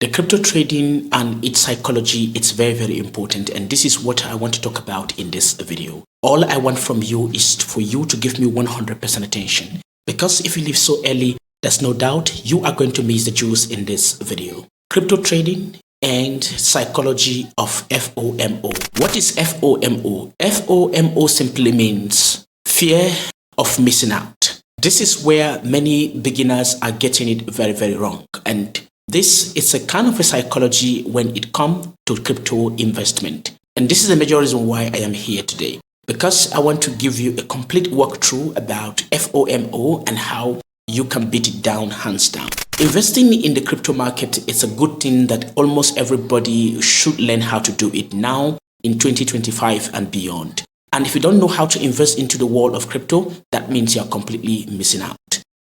The crypto trading and its psychology, it's very, very important. And this is what I want to talk about in this video. All I want from you is for you to give me 100% attention. Because if you leave so early, there's no doubt you are going to miss the juice in this video. Crypto trading and psychology of FOMO. What is FOMO? FOMO simply means fear of missing out. This is where many beginners are getting it very, very wrong. And this is a kind of a psychology when it comes to crypto investment. And this is the major reason why I am here today. Because I want to give you a complete walkthrough about FOMO and how you can beat it down hands down. Investing in the crypto market is a good thing that almost everybody should learn how to do it now in 2025 and beyond. And if you don't know how to invest into the world of crypto, that means you're completely missing out.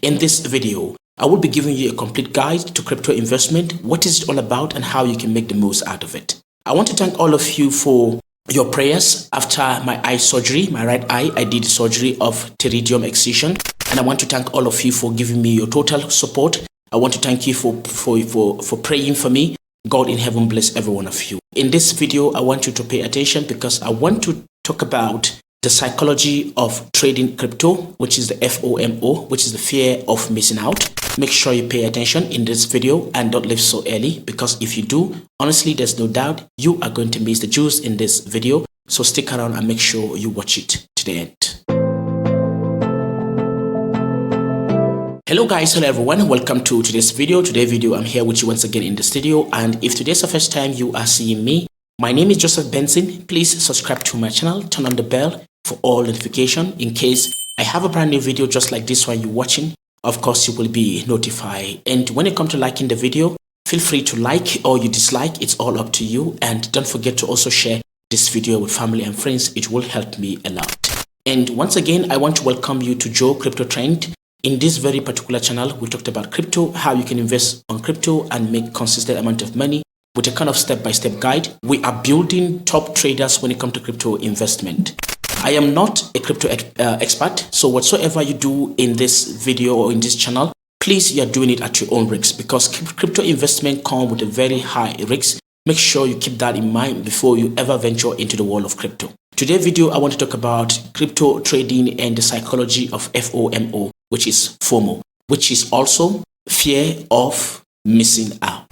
In this video, I will be giving you a complete guide to crypto investment, what is it all about and how you can make the most out of it. I want to thank all of you for your prayers after my eye surgery, my right eye. I did surgery of pterygium excision, and I want to thank all of you for giving me your total support. I want to thank you for praying for me. God in heaven bless every one of you. In this video, I want you to pay attention because I want to talk about the psychology of trading crypto, which is the FOMO, which is the fear of missing out. Make sure you pay attention in this video and don't leave so early, because if you do, honestly, there's no doubt you are going to miss the juice in this video. So stick around and make sure you watch it to the end. Hello guys, hello everyone, welcome to today's video. Today's video, I'm here with you once again in the studio, and if today's the first time you are seeing me, my name is Joseph Benson. Please subscribe to my channel, turn on the bell for all notification in case I have a brand new video just like this one you're watching. Of course, you will be notified. And when it comes to liking the video, feel free to like or you dislike. It's all up to you. And don't forget to also share this video with family and friends. It will help me a lot. And once again, I want to welcome you to Joe Crypto Trend. In this very particular channel, we talked about crypto, how you can invest on crypto and make consistent amount of money with a kind of step-by-step guide. We are building top traders when it comes to crypto investment. I am not a crypto expert, so whatsoever you do in this video or in this channel, please, you're doing it at your own risk, because crypto investment comes with a very high risk. Make sure you keep that in mind before you ever venture into the world of crypto. Today's video, I want to talk about crypto trading and the psychology of FOMO, which is FOMO, which is also fear of missing out.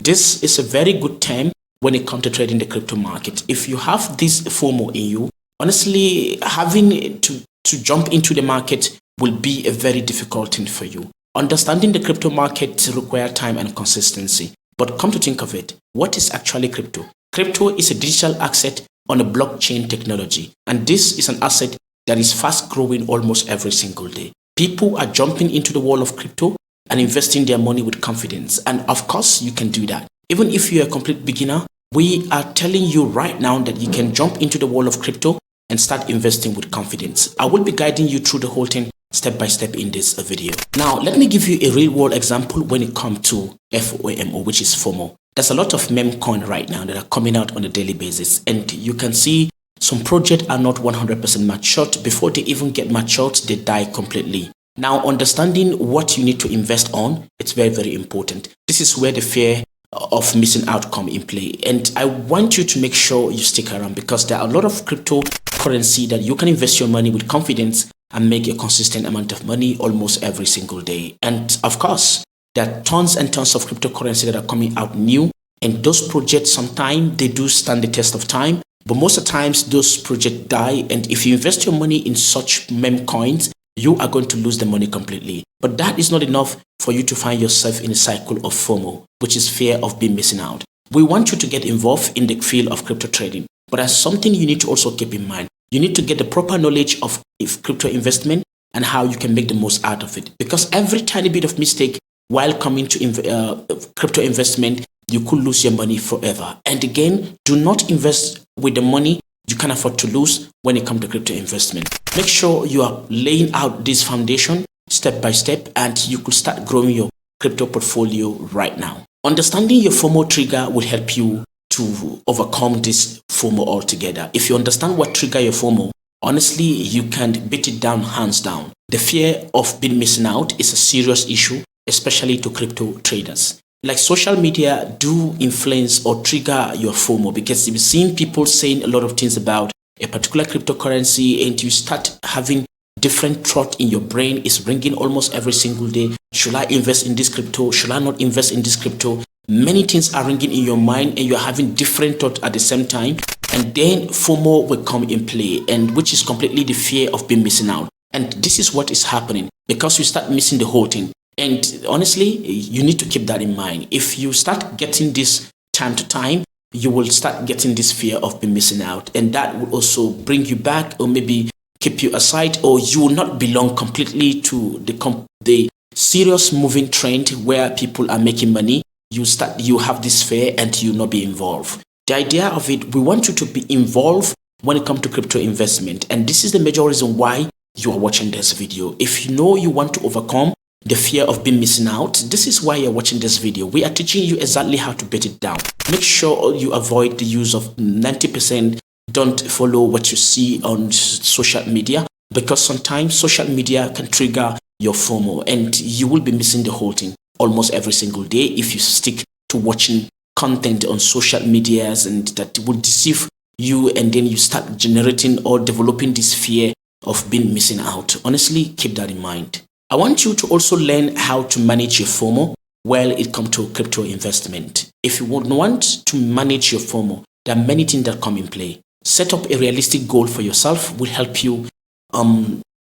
This is a very good term when it comes to trading the crypto market. If you have this FOMO in you, honestly, having to jump into the market will be a very difficult thing for you. Understanding the crypto market requires time and consistency. But come to think of it, what is actually crypto? Crypto is a digital asset on a blockchain technology. And this is an asset that is fast growing almost every single day. People are jumping into the world of crypto and investing their money with confidence. And of course, you can do that. Even if you're a complete beginner, we are telling you right now that you can jump into the world of crypto and start investing with confidence. I will be guiding you through the whole thing step by step in this video. Now, let me give you a real world example when it comes to FOMO, which is FOMO. There's a lot of meme coin right now that are coming out on a daily basis, and you can see some projects are not 100% matured. Before they even get matured, they die completely. Now, understanding what you need to invest on, it's very, very important. This is where the fear of missing out come in play. And I want you to make sure you stick around, because there are a lot of cryptocurrency that you can invest your money with confidence and make a consistent amount of money almost every single day. And of course, there are tons and tons of cryptocurrency that are coming out new. And those projects, sometimes they do stand the test of time. But most of the times, those projects die. And if you invest your money in such meme coins, you are going to lose the money completely. But that is not enough for you to find yourself in a cycle of FOMO, which is fear of being missing out. We want you to get involved in the field of crypto trading. But there's something you need to also keep in mind. You need to get the proper knowledge of crypto investment and how you can make the most out of it. Because every tiny bit of mistake while coming to crypto investment, you could lose your money forever. And again, do not invest with the money you can afford to lose when it comes to crypto investment. Make sure you are laying out this foundation step by step, and you could start growing your crypto portfolio right now. Understanding your FOMO trigger will help you to overcome this FOMO altogether. If you understand what trigger your FOMO, honestly, you can beat it down hands down. The fear of being missing out is a serious issue, especially to crypto traders. like social media do influence or trigger your FOMO, because you've seen people saying a lot of things about a particular cryptocurrency, and you start having different thought in your brain is ringing almost every single day. Should I invest in this crypto? Should I not invest in this crypto? Many things are ringing in your mind, and you're having different thoughts at the same time. And then FOMO will come in play, and which is completely the fear of being missing out. And this is what is happening because you start missing the whole thing. And honestly, you need to keep that in mind. If you start getting this time to time, you will start getting this fear of being missing out. And that will also bring you back, or maybe keep you aside, or you will not belong completely to the serious moving trend where people are making money. You have this fear and you will not be involved. The idea of it, we want you to be involved when it comes to crypto investment. And this is the major reason why you are watching this video. If you know you want to overcome the fear of being missing out, this is why you're watching this video. We are teaching you exactly how to bet it down. Make sure you avoid the use of 90%. Don't follow what you see on social media, because sometimes social media can trigger your FOMO, and you will be missing the whole thing almost every single day if you stick to watching content on social medias, and that will deceive you, and then you start generating or developing this fear of being missing out. Honestly, keep that in mind. I want you to also learn how to manage your FOMO while it comes to crypto investment. If you want to manage your FOMO, there are many things that come in play. Set up a realistic goal for yourself will help you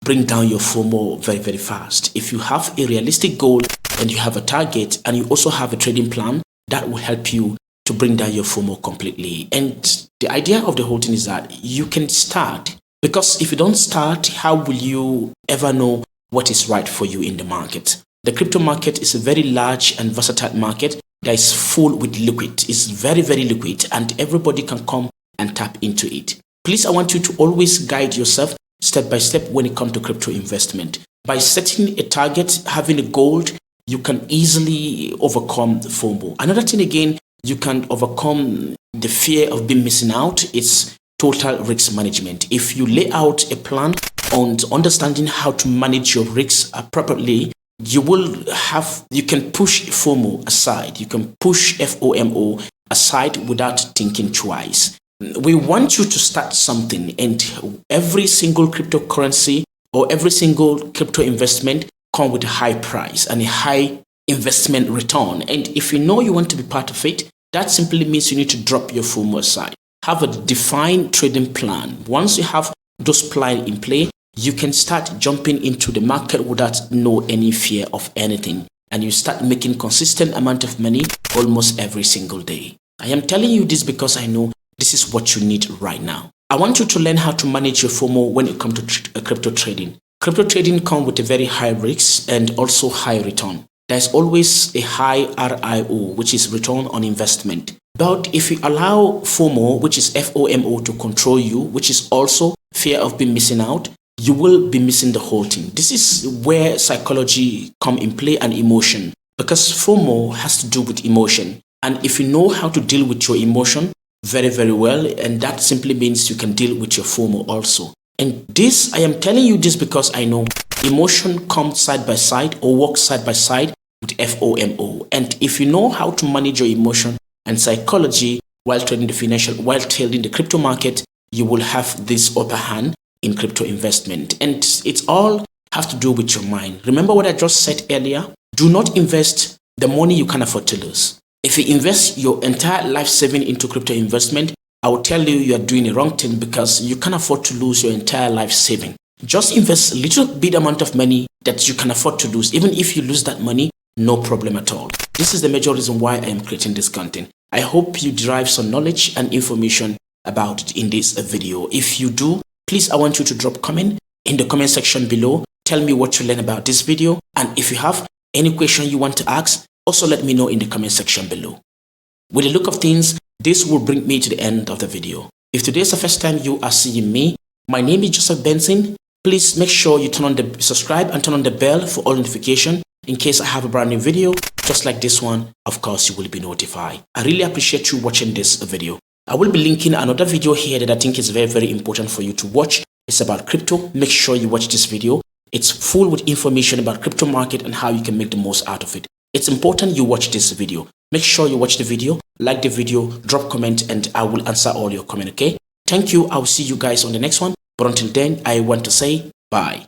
bring down your FOMO very, very fast. If you have a realistic goal and you have a target and you also have a trading plan, that will help you to bring down your FOMO completely. And the idea of the whole thing is that you can start, because if you don't start, how will you ever know what is right for you in the market? The crypto market is a very large and versatile market that is full with liquid. It's very, very liquid, and everybody can come and tap into it. Please, I want you to always guide yourself step by step when it comes to crypto investment. By setting a target, having a goal, you can easily overcome the FOMO. Another thing again, you can overcome the fear of being missing out. It's total risk management. If you lay out a plan on understanding how to manage your risks appropriately, you can push FOMO aside. You can push FOMO aside without thinking twice. We want you to start something, and every single cryptocurrency or every single crypto investment come with a high price and a high investment return. And if you know you want to be part of it, that simply means you need to drop your FOMO aside. Have a defined trading plan. Once you have those plans in play, you can start jumping into the market without any fear of anything, and you start making consistent amount of money almost every single day. I am telling you this because I know this is what you need right now. I want you to learn how to manage your FOMO when it comes to crypto trading. Crypto trading comes with a very high risk and also high return. There's always a high RIO, which is return on investment. But if you allow FOMO, which is FOMO, to control you, which is also fear of being missing out, you will be missing the whole thing. This is where psychology come in play, and emotion, because FOMO has to do with emotion. And if you know how to deal with your emotion very, very well, and that simply means you can deal with your FOMO also. And this, I am telling you this because I know emotion comes side by side or works side by side with FOMO. And if you know how to manage your emotion and psychology while trading the crypto market, you will have this upper hand in crypto investment. And it's all have to do with your mind. Remember what I just said earlier? Do not invest the money you can afford to lose. If you invest your entire life saving into crypto investment, I will tell you you are doing a wrong thing, because you can't afford to lose your entire life saving. Just invest a little bit amount of money that you can afford to lose. Even if you lose that money, no problem at all. This is the major reason why I am creating this content. I hope you derive some knowledge and information about it in this video. If you do, please, I want you to drop comment in the comment section below. Tell me what you learned about this video. And if you have any question you want to ask, also let me know in the comment section below. With the look of things, this will bring me to the end of the video. If today is the first time you are seeing me, my name is Joseph Benson. Please make sure you subscribe and turn on the bell for all notification in case I have a brand new video just like this one. Of course, you will be notified. I really appreciate you watching this video. I will be linking another video here that I think is very, very important for you to watch. It's about crypto. Make sure you watch this video. It's full with information about crypto market and how you can make the most out of it. It's important you watch this video. Make sure you watch the video, like the video, drop comment, and I will answer all your comment, okay? Thank you. I'll see you guys on the next one. But until then, I want to say bye.